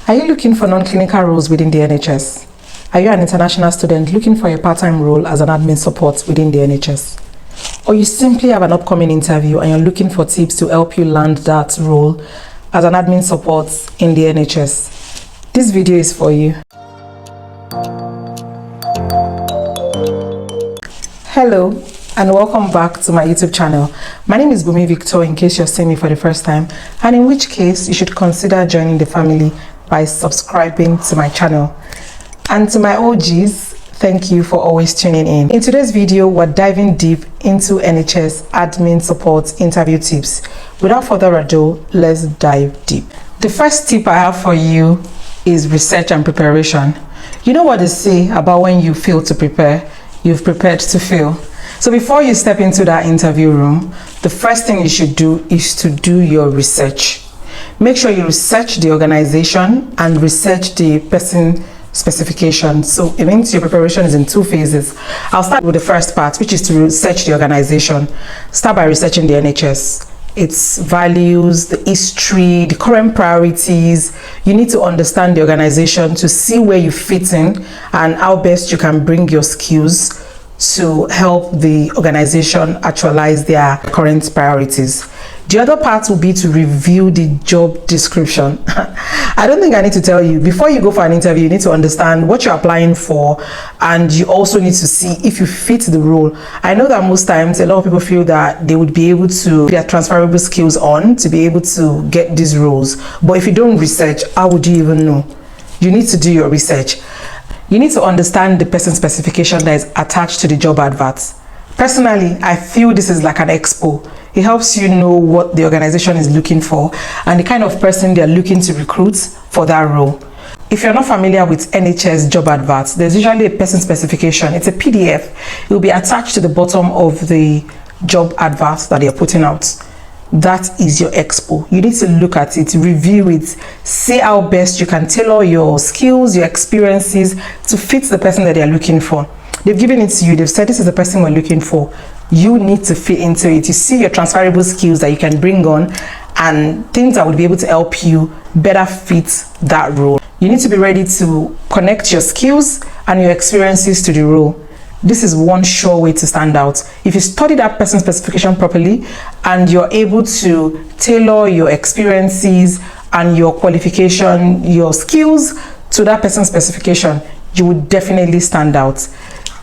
Are you looking for non-clinical roles within the NHS? Are you an international student looking for a part-time role as an admin support within the NHS? Or you simply have an upcoming interview and you're looking for tips to help you land that role as an admin support in the NHS? This video is for you. Hello and welcome back to my YouTube channel. My name is Bunmi Victor, in case you're seeing me for the first time, and in which case you should consider joining the family by subscribing to my channel. And to my OGs, thank you for always tuning in. In today's video, we're diving deep into NHS Admin Support Interview tips. Without further ado, let's dive deep. The first tip I have for you is research and preparation. You know what they say about when you fail to prepare, you've prepared to fail. So before you step into that interview room, the first thing you should do is to do your research. Make sure you research the organization and research the person specification. So it means your preparation is in two phases. I'll start with the first part, which is to research the organization. Start by researching the NHS, its values, the history, the current priorities. You need to understand the organization to see where you fit in and how best you can bring your skills to help the organization actualize their current priorities. The other part will be to review the job description. I don't think I need to tell you, before you go for an interview, you need to understand what you're applying for, and you also need to see if you fit the role. I know that most times a lot of people feel that they would be able to get transferable skills on to be able to get these roles. But if you don't research, how would you even know? You need to do your research. You need to understand the person specification that is attached to the job advert. Personally, I feel this is like an expo. It helps you know what the organization is looking for and the kind of person they're looking to recruit for that role. If you're not familiar with NHS job adverts, there's usually a person specification. It's a PDF. It will be attached to the bottom of the job adverts that you're putting out. That is your expo. You need to look at it, review it, see how best you can tailor your skills, your experiences to fit the person that they're looking for. They've given it to you. They've said this is the person we're looking for. You need to fit into it. You see your transferable skills that you can bring on and things that would be able to help you better fit that role. You need to be ready to connect your skills and your experiences to the role. This is one sure way to stand out. If you study that person specification properly and you're able to tailor your experiences and your qualification, your skills to that person's specification, you would definitely stand out.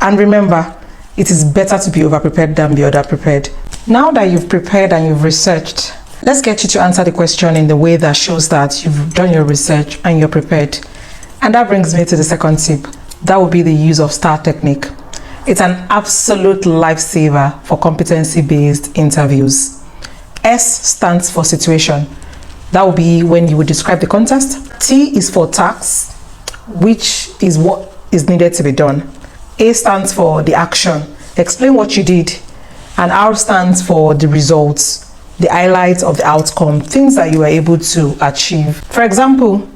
And remember, it is better to be over-prepared than be under-prepared. Now that you've prepared and you've researched, let's get you to answer the question in the way that shows that you've done your research and you're prepared. And that brings me to the second tip. That would be the use of STAR technique. It's an absolute lifesaver for competency-based interviews. S stands for situation. That will be when you would describe the context. T is for task, which is what is needed to be done. A stands for the action. Explain what you did. And R stands for the results, the highlights of the outcome, things that you were able to achieve. For example,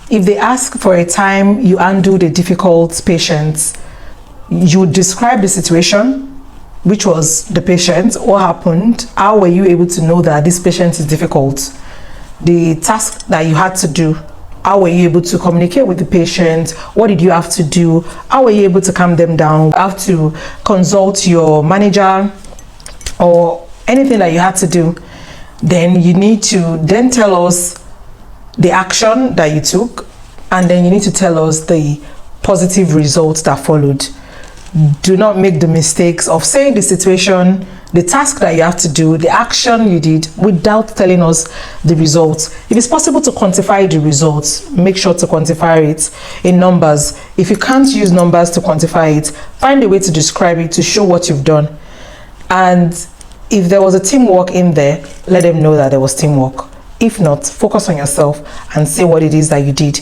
if they ask for a time you handled a difficult patient, you describe the situation, which was the patient, what happened, how were you able to know that this patient is difficult, the task that you had to do, how were you able to communicate with the patient, what did you have to do, how were you able to calm them down, have to consult your manager or anything that you had to do. Then you need to then tell us the action that you took, and then you need to tell us the positive results that followed. Do not make the mistakes of saying the situation, the task that you have to do, the action you did, without telling us the results. If it's possible to quantify the results, make sure to quantify it in numbers. If you can't use numbers to quantify it, find a way to describe it to show what you've done. And if there was a teamwork in there, let them know that there was teamwork. If not, focus on yourself and say what it is that you did.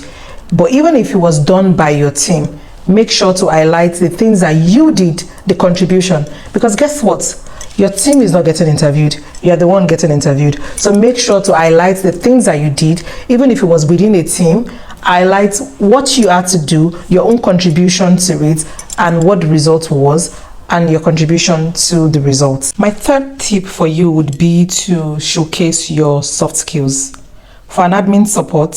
But even if it was done by your team, make sure to highlight the things that you did, the contribution. Because guess what? Your team is not getting interviewed. You're the one getting interviewed. So make sure to highlight the things that you did, even if it was within a team. Highlight what you had to do, your own contribution to it, and what the result was, and your contribution to the results. My third tip for you would be to showcase your soft skills. For an admin support,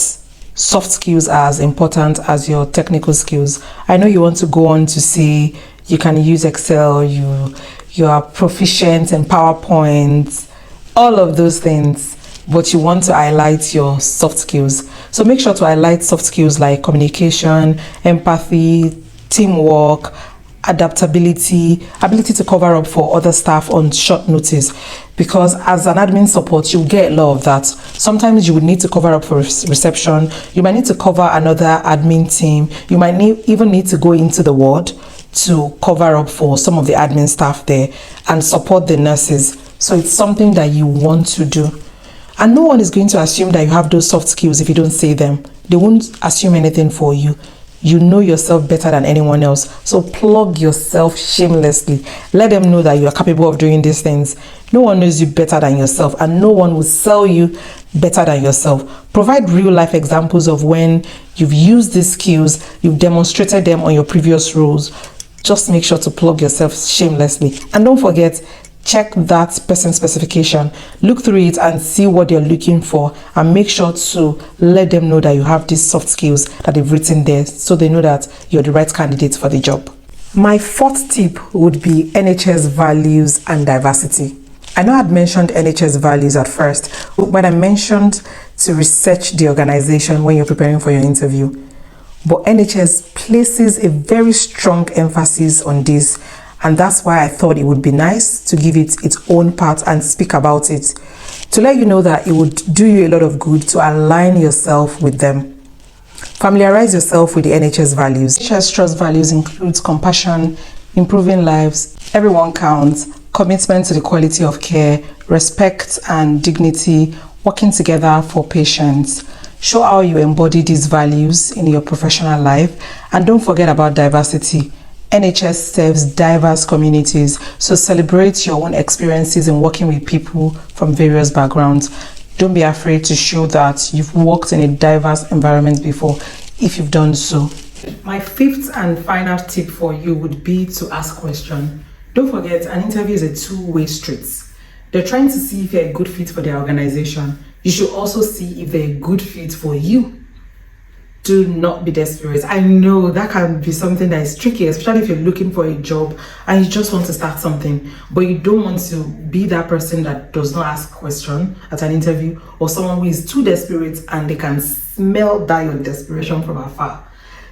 soft skills are as important as your technical skills. I know you want to go on to say you can use Excel, you are proficient in PowerPoint, all of those things, but you want to highlight your soft skills. So make sure to highlight soft skills like communication, empathy, teamwork, adaptability, ability to cover up for other staff on short notice, because as an admin support you get a lot of that. Sometimes you would need to cover up for reception, you might need to cover another admin team, you might even need to go into the ward to cover up for some of the admin staff there and support the nurses. So it's something that you want to do, and no one is going to assume that you have those soft skills if you don't say them. They won't assume anything for you. You know yourself better than anyone else. So plug yourself shamelessly. Let them know that you are capable of doing these things. No one knows you better than yourself, and no one will sell you better than yourself. Provide real life examples of when you've used these skills, you've demonstrated them on your previous roles. Just make sure to plug yourself shamelessly. And don't forget, check that person specification, look through it and see what they're looking for, and make sure to let them know that you have these soft skills that they've written there, so they know that you're the right candidate for the job. My fourth tip would be NHS values and diversity. I know I'd mentioned NHS values at first when I mentioned to research the organization when you're preparing for your interview, but NHS places a very strong emphasis on this. And that's why I thought it would be nice to give it its own part and speak about it, to let you know that it would do you a lot of good to align yourself with them. Familiarize yourself with the NHS values. NHS trust values includes compassion, improving lives, everyone counts, commitment to the quality of care, respect and dignity, working together for patients. Show how you embody these values in your professional life, and don't forget about diversity. NHS serves diverse communities, so celebrate your own experiences in working with people from various backgrounds. Don't be afraid to show that you've worked in a diverse environment before, if you've done so. My fifth and final tip for you would be to ask questions. Don't forget, an interview is a two-way street. They're trying to see if you're a good fit for their organization. You should also see if they're a good fit for you. Do not be desperate. I know that can be something that is tricky, especially if you're looking for a job and you just want to start something, but you don't want to be that person that does not ask questions at an interview, or someone who is too desperate and they can smell that your desperation from afar.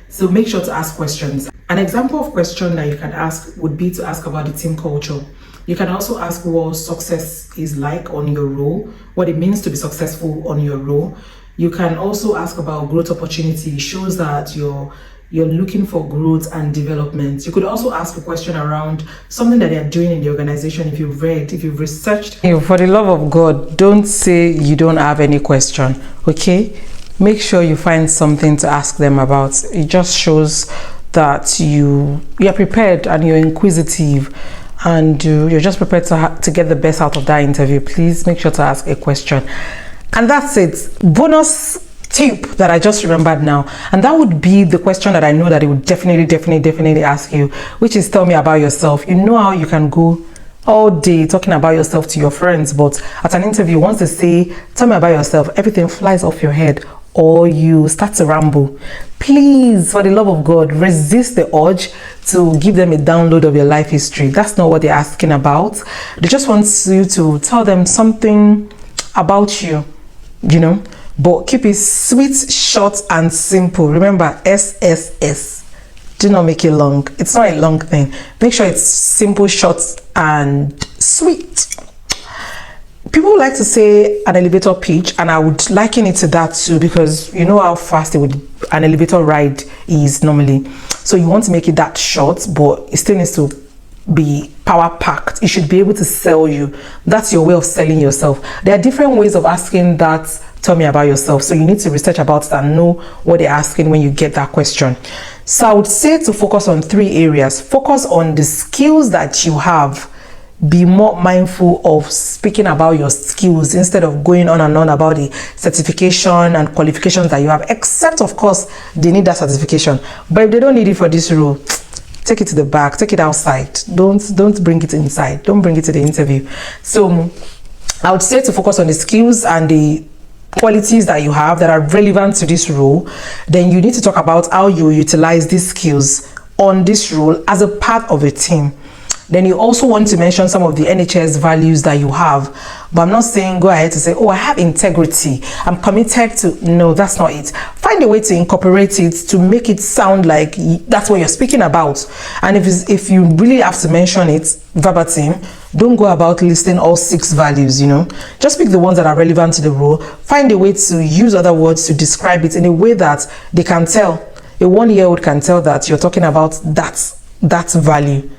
So make sure to ask questions. An example of question that you can ask would be to ask about the team culture. You can also ask what success is like on your role, what it means to be successful on your role. You can also ask about growth opportunity. It shows that you're looking for growth and development. You could also ask a question around something that they're doing in the organization. If you've read, if you've researched. For the love of God, don't say you don't have any question, okay? Make sure you find something to ask them about. It just shows that you're prepared and you're inquisitive, and you're just prepared to get the best out of that interview. Please make sure to ask a question. And that's it. Bonus tip that I just remembered now, and that would be the question that I know that it would definitely ask you, which is tell me about yourself. You know how you can go all day talking about yourself to your friends, but at an interview, once they say tell me about yourself, everything flies off your head, or you start to ramble. Please, for the love of God, resist the urge to give them a download of your life history. That's not what they're asking about. They just want you to tell them something about you, you know, but keep it sweet, short and simple. Remember, SSS. Do not make it long. It's not a long thing. Make sure it's simple, short and sweet. People like to say an elevator pitch, and I would liken it to that too, because you know how fast an elevator ride is normally. So you want to make it that short, but it still needs to be power packed. It should be able to sell you. That's your way of selling yourself. There are different ways of asking that tell me about yourself, so you need to research about it and know what they're asking when you get that question. So I would say to focus on 3 areas. Focus on the skills that you have. Be more mindful of speaking about your skills instead of going on and on about the certification and qualifications that you have, except of course they need that certification. But if they don't need it for this role, take it to the back, take it outside. Don't bring it inside. Don't bring it to the interview. So I would say to focus on the skills and the qualities that you have that are relevant to this role, then you need to talk about how you utilize these skills on this role as a part of a team. Then you also want to mention some of the NHS values that you have. But I'm not saying go ahead to say, oh, I have integrity, I'm committed to. No, that's not it. Find a way to incorporate it to make it sound like that's what you're speaking about. And if you really have to mention it verbatim, don't go about listing all 6 values, Just pick the ones that are relevant to the role. Find a way to use other words to describe it in a way that they can tell. A 1-year-old can tell that you're talking about that value.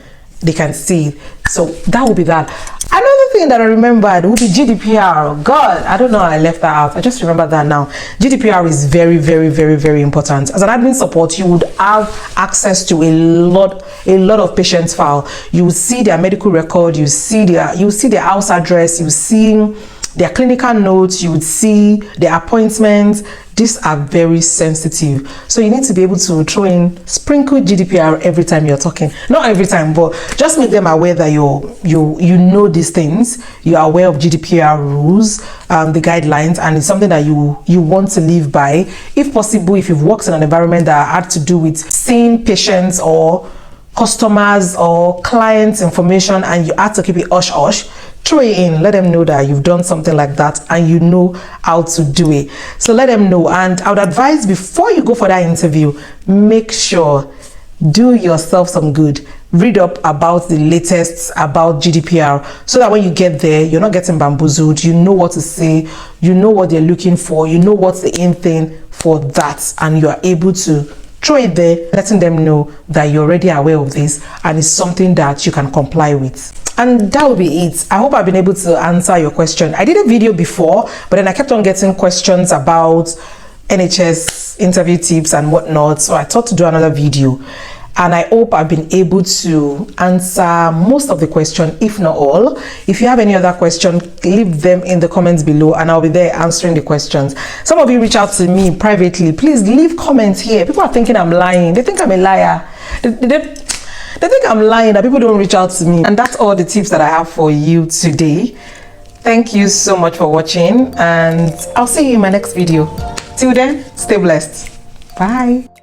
They can see it. So that will be that. Another thing that I remembered would be GDPR. God, I don't know how I left that out. I just remember that now. GDPR is very, very, very, very important. As an admin support, you would have access to a lot of patients' file. You will see their medical record, you see their house address, you see their clinical notes, you would see their appointments. These are very sensitive. So you need to be able to sprinkle GDPR every time you're talking. Not every time, but just make them aware that you know these things. You are aware of GDPR rules, the guidelines, and it's something that you want to live by. If possible, if you've worked in an environment that had to do with seeing patients or customers or clients' information and you had to keep it hush-hush, throw it in. Let them know that you've done something like that and you know how to do it. So let them know. And I would advise, before you go for that interview, make sure, do yourself some good. Read up about the latest about GDPR so that when you get there, you're not getting bamboozled. You know what to say, you know what they're looking for, you know what's the in thing for that, and you are able to throw it there, letting them know that you're already aware of this and it's something that you can comply with. And that will be it. I hope I've been able to answer your question. I did a video before, but then I kept on getting questions about NHS interview tips and whatnot, so I thought to do another video. And I hope I've been able to answer most of the question, if not all. If you have any other question, leave them in the comments below and I'll be there answering the questions. Some of you reach out to me privately. Please leave comments here. People are thinking I'm lying. They think I'm a liar. They think I'm lying, that people don't reach out to me. And that's all the tips that I have for you today. Thank you so much for watching, and I'll see you in my next video. Till then, stay blessed. Bye.